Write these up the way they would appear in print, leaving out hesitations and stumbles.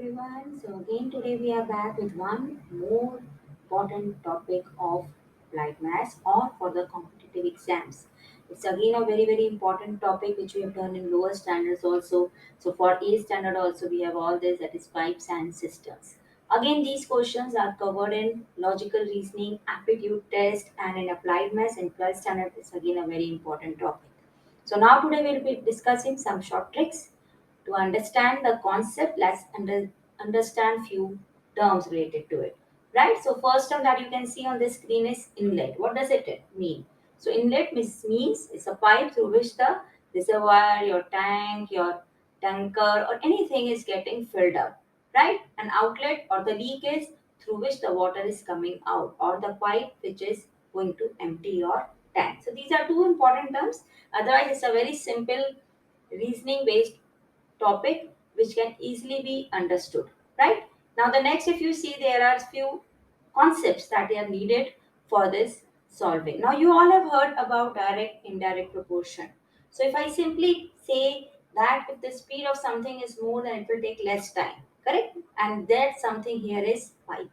everyone. So again today we are back with one more important topic of applied maths or for the competitive exams. It's again a very important topic which we have done in lower standards also. So for A standard also we have all this, that is pipes and cisterns. Again these questions are covered in logical reasoning, aptitude test, and in applied maths in 12th standard. It's again a very important topic. So now today we'll be discussing some short tricks to understand the concept. Let's understand few terms related to it. Right? So first term that you can see on the screen is inlet. What does it mean? So inlet means it's a pipe through which the reservoir, your tank, your tanker or anything is getting filled up. Right? An outlet or the leak is through which the water is coming out, or the pipe which is going to empty your tank. So these are two important terms. Otherwise, it's a very simple reasoning based topic which can easily be understood, right? Now the next, if you see, there are few concepts that are needed for this solving. Now you all have heard about direct indirect proportion. So if I simply say that if the speed of something is more, then it will take less time, correct? And that something here is pipe,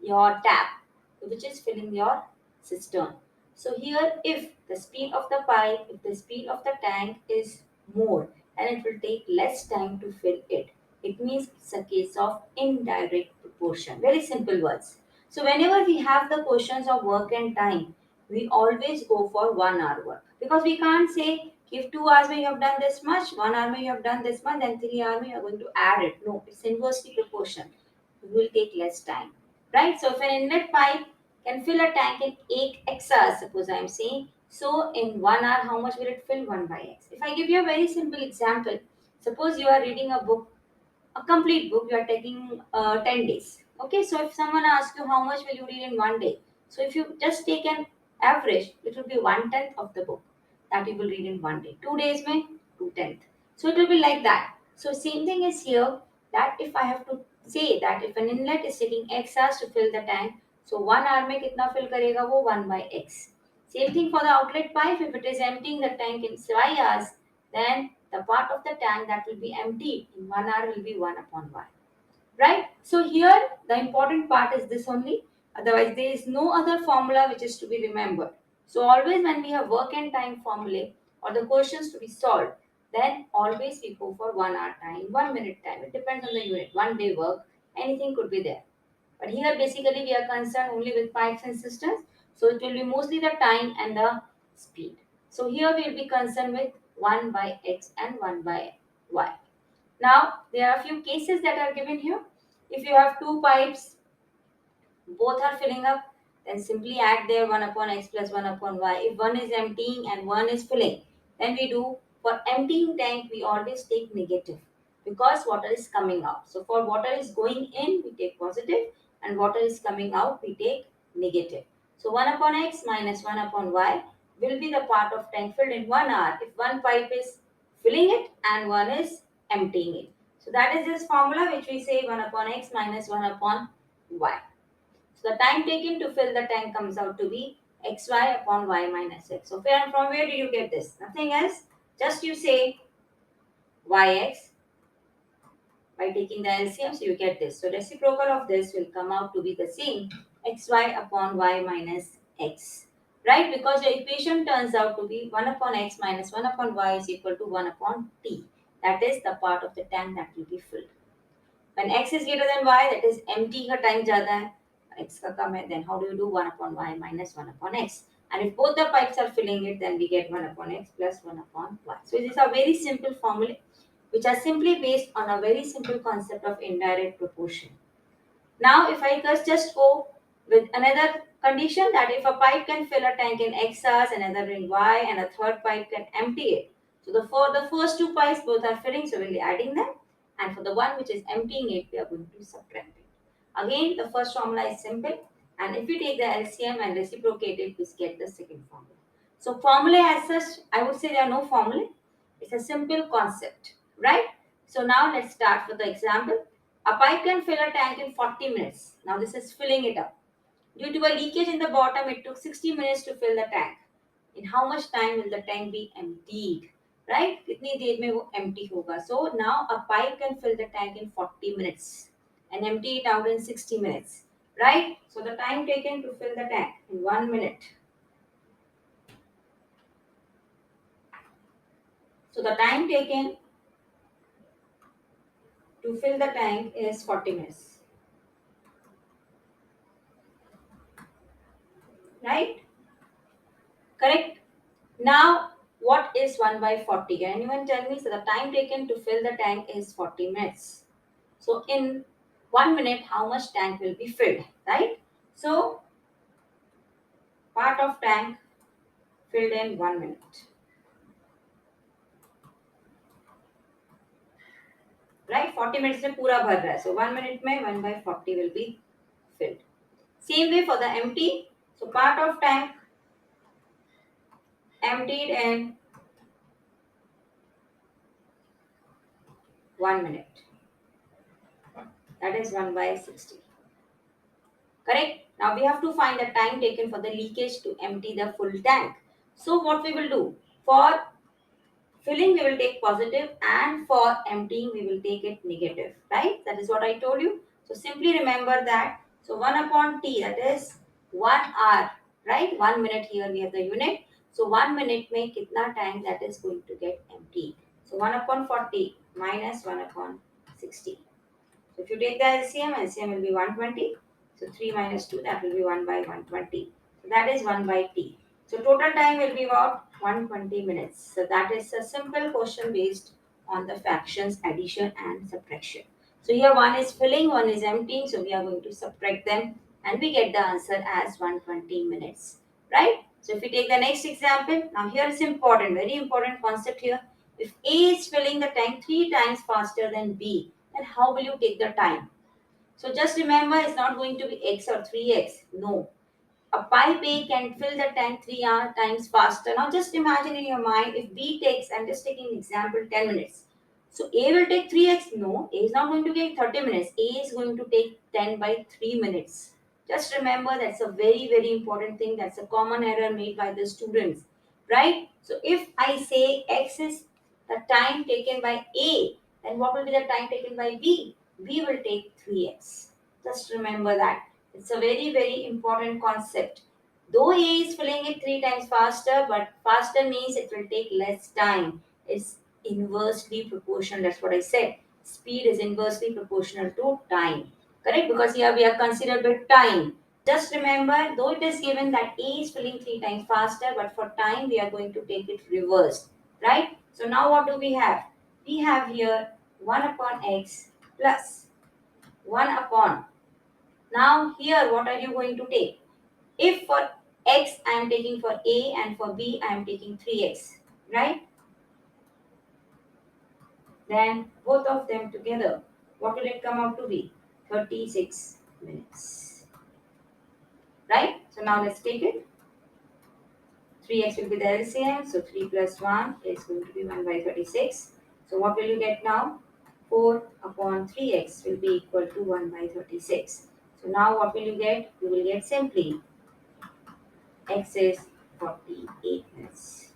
your tap, which is filling your cistern. So here, if the speed of the pipe, if the speed of the tank is more, and it will take less time to fill it. It means it's a case of indirect proportion. Very simple words. So whenever we have the questions of work and time, we always go for 1 hour work, because we can't say if 2 hours may you have done this much, 1 hour may you have done this much, then 3 hours may you are going to add it. No, it's inversely proportion. It will take less time, right? So if an inlet pipe can fill a tank in 8 hours, suppose I am saying, so in 1 hour, how much will it fill? 1 by x. If I give you a very simple example, suppose you are reading a book, a complete book, you are taking 10 days. Okay, so if someone asks you how much will you read in 1 day, so if you just take an average, it will be 1/10 of the book that you will read in 1 day. 2 days may 2/10. So it will be like that. So same thing is here, that if I have to say that if an inlet is taking x hours to fill the tank, so 1 hour में कितना fill करेगा वो 1 by x. Same thing for the outlet pipe, if it is emptying the tank in y hours, then the part of the tank that will be emptied in 1 hour will be 1 upon y. Right? So here the important part is this only. Otherwise, there is no other formula which is to be remembered. So always when we have work and time formulae or the questions to be solved, then always we go for 1 hour time, 1 minute time. It depends on the unit. 1 day work, anything could be there. But here basically we are concerned only with pipes and cisterns. So it will be mostly the time and the speed. So here we will be concerned with 1 by x and 1 by y. Now there are a few cases that are given here. If you have two pipes, both are filling up, then simply add there 1 upon x plus 1 upon y. If one is emptying and one is filling, then we do, for emptying tank we always take negative, because water is coming out. So for water is going in we take positive, and water is coming out we take negative. So 1 upon x minus 1 upon y will be the part of tank filled in 1 hour if one pipe is filling it and one is emptying it. So that is this formula which we say 1 upon x minus 1 upon y. So the time taken to fill the tank comes out to be xy upon y minus x. So from where did you get this? Nothing else. Just you say yx by taking the LCM, so you get this. So reciprocal of this will come out to be the same, xy upon y minus x. Right? Because the equation turns out to be 1 upon x minus 1 upon y is equal to 1 upon t. That is the part of the tank that will be filled. When x is greater than y, that is empty का time ज़्यादा है, x का कम है, then how do you do 1 upon y minus 1 upon x? And if both the pipes are filling it, then we get 1 upon x plus 1 upon y. So these are very simple formulae which are simply based on a very simple concept of indirect proportion. Now, if I just go with another condition, that if a pipe can fill a tank in x hours, another in y, and a third pipe can empty it. So for the first two pipes both are filling, so we'll be adding them, and for the one which is emptying it, we are going to subtract it. Again, the first formula is simple, and if we take the LCM and reciprocate it, we get the second formula. So formula as such, I would say there are no formulae. It's a simple concept, right? So now let's start with the example. A pipe can fill a tank in 40 minutes. Now this is filling it up. Due to a leakage in the bottom, it took 60 minutes to fill the tank. In how much time will the tank be emptied? Right, कितनी देर में वो empty होगा. So now a pipe can fill the tank in 40 minutes and empty it out in 60 minutes, right? So the time taken to fill the tank in 1 minute. So the time taken to fill the tank is 40 minutes, right? Correct? Now, what is 1 by 40? Can anyone tell me? So the time taken to fill the tank is 40 minutes. So in 1 minute, how much tank will be filled, right? So part of tank filled in 1 minute, right? 40 minutes में पूरा भर रहा है. So 1 minute में 1 by 40 will be filled. Same way for the empty. So part of tank emptied in 1 minute. That is 1 by 60. Correct? Now we have to find the time taken for the leakage to empty the full tank. So what we will do? For filling we will take positive and for emptying we will take it negative. Right? That is what I told you. So simply remember that. So 1 upon T, that is 1 hour. Right? 1 minute, here we have the unit. So 1 minute में कितना tank that is going to get emptied. So 1 upon 40 minus 1 upon 60. So if you take the LCM, LCM will be 120. So 3 minus 2, that will be 1 by 120. So that is 1 by T. So total time will be about 120 minutes. So that is a simple question based on the fractions addition and subtraction. So here one is filling, one is emptying. So we are going to subtract them and we get the answer as 120 minutes. Right? So if we take the next example, now here is important, very important concept here. If A is filling the tank 3 times faster than B, then how will you take the time? So just remember, it's not going to be x or 3x. No. A pipe A can fill the tank 3 times faster. Now just imagine in your mind, if B takes, I'm just taking an example, 10 minutes. So A will take 3x. No, A is not going to take 30 minutes. A is going to take 10 by 3 minutes. Just remember, that's a very, very important thing. That's a common error made by the students, right? So if I say x is the time taken by A, then what will be the time taken by B? B will take 3x. Just remember that. It's a very, very important concept. Though A is filling it 3 times faster, but faster means it will take less time. It's inversely proportional. That's what I said. Speed is inversely proportional to time. Correct? Because here we are considered with time. Just remember, though it is given that A is filling 3 times faster, but for time we are going to take it reversed. Right? So now what do we have? We have here 1 upon x plus 1 upon. Now here what are you going to take? If for x I am taking for A and for B I am taking 3x, right? Then both of them together, what will it come out to be? 36 minutes, right? So now let's take it. 3x will be the LCM, so 3 plus 1 is going to be 1 by 36. So what will you get now? 4 upon 3x will be equal to 1 by 36. So now what will you get? You will get simply x is 48 minutes,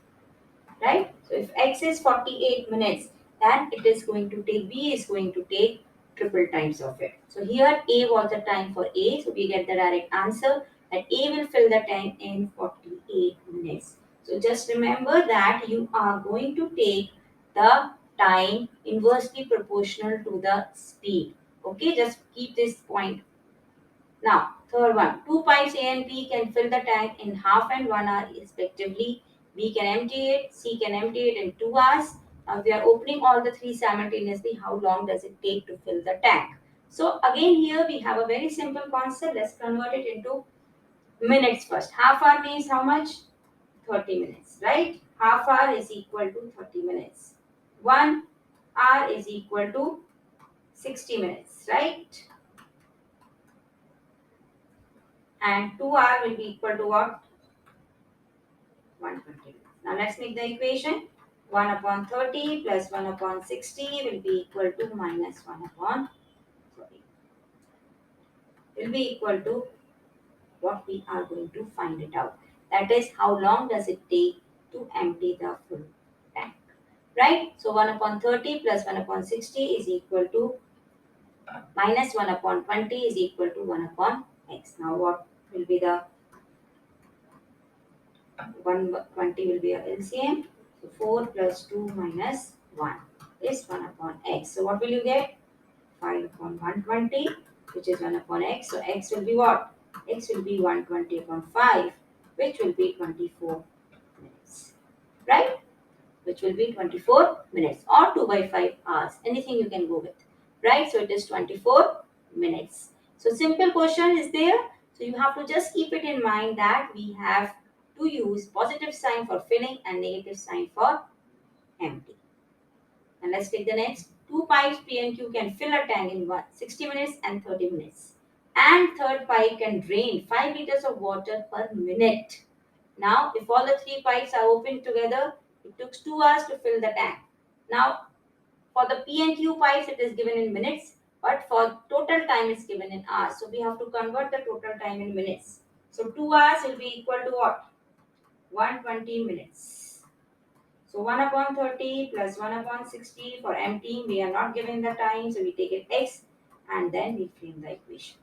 right? So if x is 48 minutes, then it is going to take, B is going to take triple times of it. So here A was the time for A, so we get the direct answer that A will fill the tank in 48 minutes. So just remember that you are going to take the time inversely proportional to the speed. Okay, just keep this point. Now, third one, two pipes A and B can fill the tank in half and 1 hour respectively. B can empty it, C can empty it in 2 hours. Now, we are opening all the three simultaneously. How long does it take to fill the tank? So, again, here we have a very simple concept. Let's convert it into minutes first. Half hour means how much? 30 minutes, right? Half hour is equal to 30 minutes. 1 hour is equal to 60 minutes, right? And 2 hour will be equal to what? 120. Now let's make the equation. 1 upon 30 plus 1 upon 60 will be equal to minus 1 upon, sorry, will be equal to what we are going to find it out. That is, how long does it take to empty the full tank. right? So 1 upon 30 plus 1 upon 60 is equal to minus 1 upon 20 is equal to 1 upon x. Now what will be the 120 will be a LCM. So 4 plus 2 minus 1 is 1 upon x. So what will you get? 5 upon 120, which is 1 upon x. So x will be what? X will be 120 upon 5, which will be 24 minutes. Right? Which will be 24 minutes or 2 by 5 hours. Anything you can go with. Right? So it is 24 minutes. So simple question is there. So you have to just keep it in mind that we have to use positive sign for filling and negative sign for empty. And let's take the next. Two pipes P and Q can fill a tank in 60 minutes and 30 minutes. And third pipe can drain 5 liters of water per minute. Now, if all the three pipes are opened together, it took 2 hours to fill the tank. Now, for the P and Q pipes, it is given in minutes, but for total time, it's given in hours. So, we have to convert the total time in minutes. So, 2 hours will be equal to what? 120 minutes. So 1 upon 30 plus 1 upon 60 for emptying, we are not given the time, so we take it x and then we frame the equation.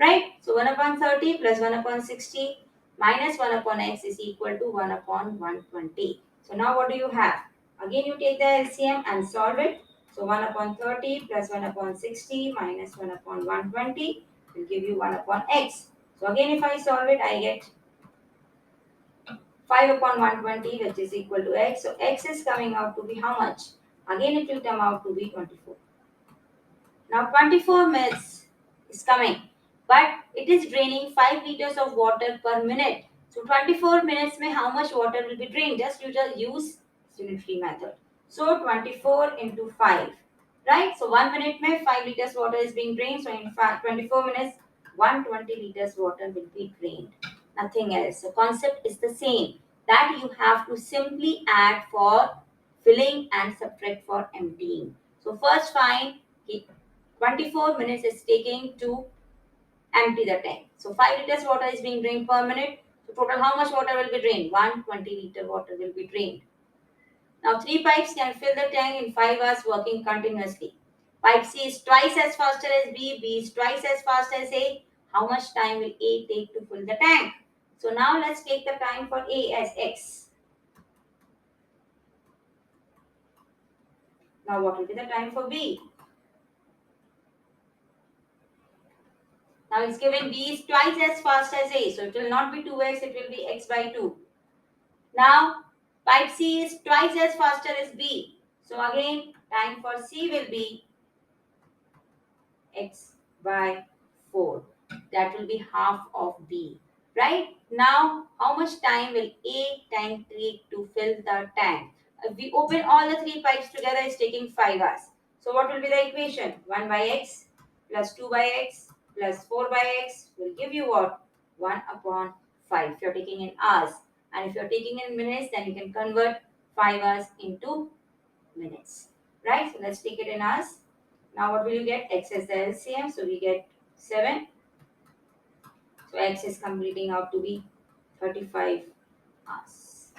Right? So 1 upon 30 plus 1 upon 60 minus 1 upon x is equal to 1 upon 120. So now what do you have? Again you take the LCM and solve it. So 1 upon 30 plus 1 upon 60 minus 1 upon 120 will give you 1 upon x. So again if I solve it, I get 5 upon 120, which is equal to x. So x is coming out to be how much? Again it will come out to be 24. Now 24 minutes is coming, but it is draining 5 liters of water per minute. So 24 minutes mein how much water will be drained? Just you just use unitary method. So 24 into 5, right? So 1 minute mein 5 liters water is being drained. So in fact 24 minutes 120 liters water will be drained. Nothing else. The concept is the same, that you have to simply add for filling and subtract for emptying. So first find 24 minutes is taking to empty the tank. So 5 liters water is being drained per minute. So total how much water will be drained? 120 liter water will be drained. Now 3 pipes can fill the tank in 5 hours working continuously. Pipe C is twice as faster as B is twice as fast as A. How much time will A take to fill the tank? So now let's take the time for A as X. Now what will be the time for B? Now it's given B is twice as fast as A. So it will not be 2x, it will be x by 2. Now pipe C is twice as faster as B. So again time for C will be x by 4. That will be half of B. Right? Now how much time will A tank take to fill the tank? If we open all the three pipes together, it's taking 5 hours. So what will be the equation? 1 by x plus 2 by x plus 4 by x will give you what? 1 upon 5. If you're taking in hours. And if you're taking in minutes, then you can convert 5 hours into minutes. Right? So let's take it in hours. Now what will you get? X is the LCM. So we get 7. So x is completing out to be 35 hours.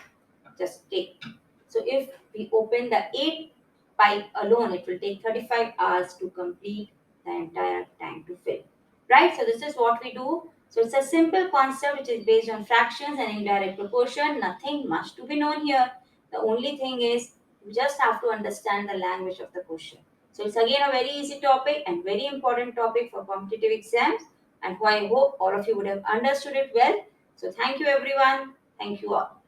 Just take. So if we open the 8 pipe alone, it will take 35 hours to complete the entire tank to fill. Right? So this is what we do. So it's a simple concept which is based on fractions and indirect proportion. Nothing much to be known here. The only thing is you just have to understand the language of the question. So it's again a very easy topic and very important topic for competitive exams, and who I hope all of you would have understood it well. So thank you everyone. Thank you all.